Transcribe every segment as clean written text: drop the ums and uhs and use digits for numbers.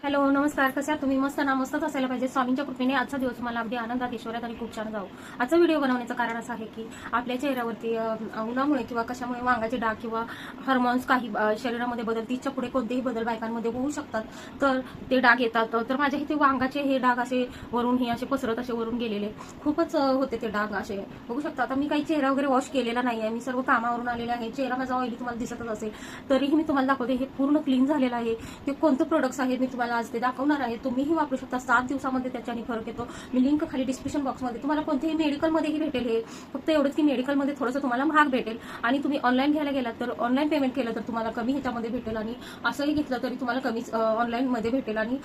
Hello नमस्कार. कशा तुम्ही? मस्त ना? मस्तच असायला पाहिजे. स्वामींच्या कृपेने आजचा दिवस मला अगदी आनंदात, ऐश्वर्यात आणि खूप छान जाऊ. आजचा व्हिडिओ बनवण्याचं कारण असं आहे की आपल्या चेहऱ्यावरती उन्हामुळे किंवा कशामुळे वांगाचे डाग किंवा हार्मोन्स काही शरीरामध्ये बदल, तीसच्या पुढे कोणतेही बदल बायकांमध्ये होऊ शकतात, तर ते डाग येतात. तर माझ्या इथे वांगाचे हे डाग असे वरून हे असे पसरत असे वरून गेलेले खूपच होते ते डाग असे बघू शकता. आता मी काही चेहरा वगैरे वॉश केलेला नाही आहे, मी सर्व कामावरून आलेले आहे. चेहरा माझा ऑइली तुम्हाला दिसतच असेल, तरीही मी तुम्हाला दाखवते. हे पूर्ण क्लीन झालेलं आहे. ते कोणतं प्रोडक्ट्स आहेत मी तुम्हाला आज ते दाखवणार आहे. तुम्हीही वापरू शकता. 7 दिवसामध्ये त्याच्याने फरक येतो. मी लिंक खाली डिस्क्रिप्शन बॉक्समध्ये तुम्हाला कोणतेही मेडिकलमध्येही भेटेल. हे फक्त एवढंच की मेडिकलमध्ये थोडंसं तुम्हाला महाग भेटेल आणि तुम्ही ऑनलाईन घ्यायला गेलात तर ऑनलाईन पेमेंट केलं तर तुम्हाला कमी ह्याच्यामध्ये भेटेल आणि असंही घेतलं तरी तुम्हाला कमीच ऑनलाईनमध्ये भेटेल आणि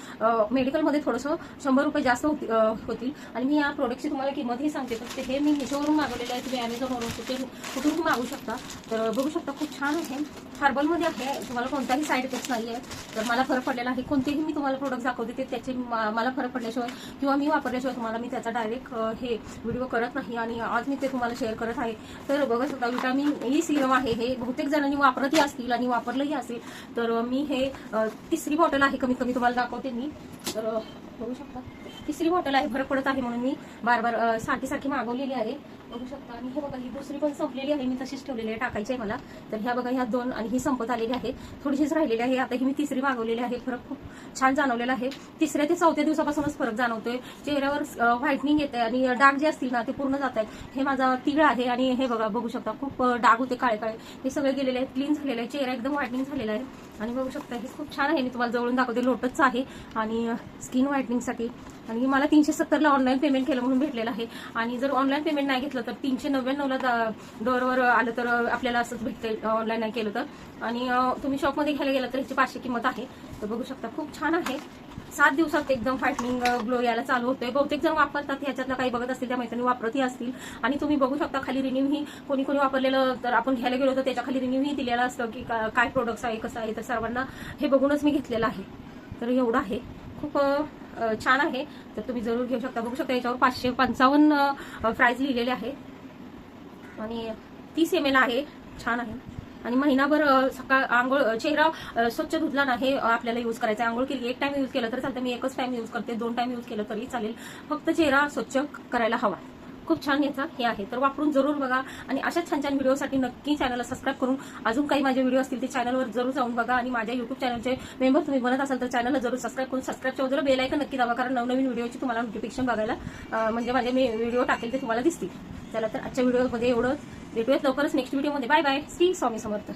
मेडिकलमध्ये थोडंसं 100 रुपये जास्त होतील. आणि मी या प्रोडक्टची तुम्हाला किंमतही सांगते. तर हे मी मिशोवरून मागवलेलं आहे. तुम्ही अमेझॉनवरून कुठूनही मागू शकता. तर बघू शकता खूप छान आहे. हर्बलमध्ये आहे. तुम्हाला कोणताही साईड इफेक्ट नाही आहे. तर मला फरक पडलेला आहे. कोणतेही मी तुम्हाला प्रोडक्ट दाखवते ते त्याचे मला फरक पडल्याशिवाय किंवा मी वापरल्याशिवाय तुम्हाला मी त्याचा डायरेक्ट हे व्हिडिओ करत नाही आणि आज मी ते तुम्हाला शेअर करत आहे. तर बघा शकता विटामिन ई सिरम आहे. हे बहुतेक जणांनी वापरतही असतील आणि वापरलंही असेल. तर मी हे तिसरी बॉटल आहे, कमीत कमी तुम्हाला दाखवते मी. तर बघू शकता तिसरी बॉटल आहे. फरक पडत आहे म्हणून मी बार सारखी मागवलेली आहे. बघू शकता. आणि हे बघा ही दुसरी पण संपलेली आहे, मी तशीच ठेवलेली आहे, टाकायची आहे मला. तर ह्या बघा ह्या 2 आणि ही संपत आलेली आहे, थोडीशीच राहिलेली आहे. आता ही मी तिसरी मागवलेली आहे. फरक खूप छान जाणवलेला आहे. 3ऱ्या ते 4थ्या दिवसापासूनच फरक जाणवतोय. चेहऱ्यावर व्हाईटनिंग येते आणि डाग जे असतील ना ते पूर्ण जात आहेत. हे माझा तिळ आहे आणि हे बघू शकता खूप डाग होते काळे काळे, हे सगळे गेलेले आहेत, क्लीन झालेले आहे. चेहरा एकदम व्हाईटनिंग झालेला आहे. आणि बघू शकता हे खूप छान आहे. मी तुम्हाला जवळून दाखवते. लोटसचं आहे आणि स्किन व्हाईटनिंगसाठी. आणि मला 370ला ऑनलाईन पेमेंट केलं म्हणून भेटलेलं आहे. आणि जर ऑनलाईन पेमेंट नाही घेतलं तर 399ला डोअरवर आलं तर आपल्याला असंच भेटतं ऑनलाईन नाही केलं तर. आणि तुम्ही शॉपमध्ये घ्यायला गेलं तर ह्याची 500 किंमत आहे. तर बघू शकता खूप छान आहे. 7 दिवसात एकदम फायटनिंग ग्लो यायला चालू होतोय. बहुतेक जण वापरतात, ह्याच्यातलं काही बघत असतील त्या मैत्रिणी वापरतही असतील. आणि तुम्ही बघू शकता खाली रिन्यू ही कोणी वापरलेलं तर आपण घ्यायला गेलो तर त्याच्या खाली रिन्यू ही दिलेला असतं की काय प्रोडक्ट्स आहे, कसं आहे. तर सर्वांना हे बघूनच मी घेतलेलं आहे. तर एवढं आहे, खूप छान आहे. तर तुम्ही जरूर घेऊ शकता. बघू शकता याच्यावर 555 प्राइस लिहिलेले आहे आणि 30 ml आहे. छान आहे. आणि महिनाभर सकाळ आंघोळ चेहरा स्वच्छ धुतला ना हे आपल्याला यूज करायचं आहे. आंघोळ केली 1 टाइम यूज केलं तर चालतं. मी एकच टाइम यूज करते, 2 टाइम यूज केलं तरी चालेल. फक्त चेहरा स्वच्छ करायला हवा. खूप छान याचा हे आहे. तर वापरून जरूर बघा आणि अशाच छान छान व्हिडिओसाठी नक्की चॅनलला सबस्क्राईब करून अजून काही माझे व्हिडिओ असतील ते चॅनलवर जरूर जाऊन बघा. आणि माझ्या युट्यूब चॅनलचे मेंबर तुम्ही बनत असाल तर चॅनलला जरूर सबस्क्राईब करून सबस्क्राईबच्या बाजूला बेल आयकॉन नक्की दाबा, कारण नवनवीन व्हिडिओची तुम्हाला नोटिफिकेशन बघायला म्हणजे माझे मी व्हिडिओ टाकेल ते तुम्हाला दिसतील. चला तर आजच्या व्हिडिओमध्ये एवढंच. भेटूयात लवकरच नेक्स्ट व्हिडिओमध्ये. Bye bye. श्री स्वामी समर्थ.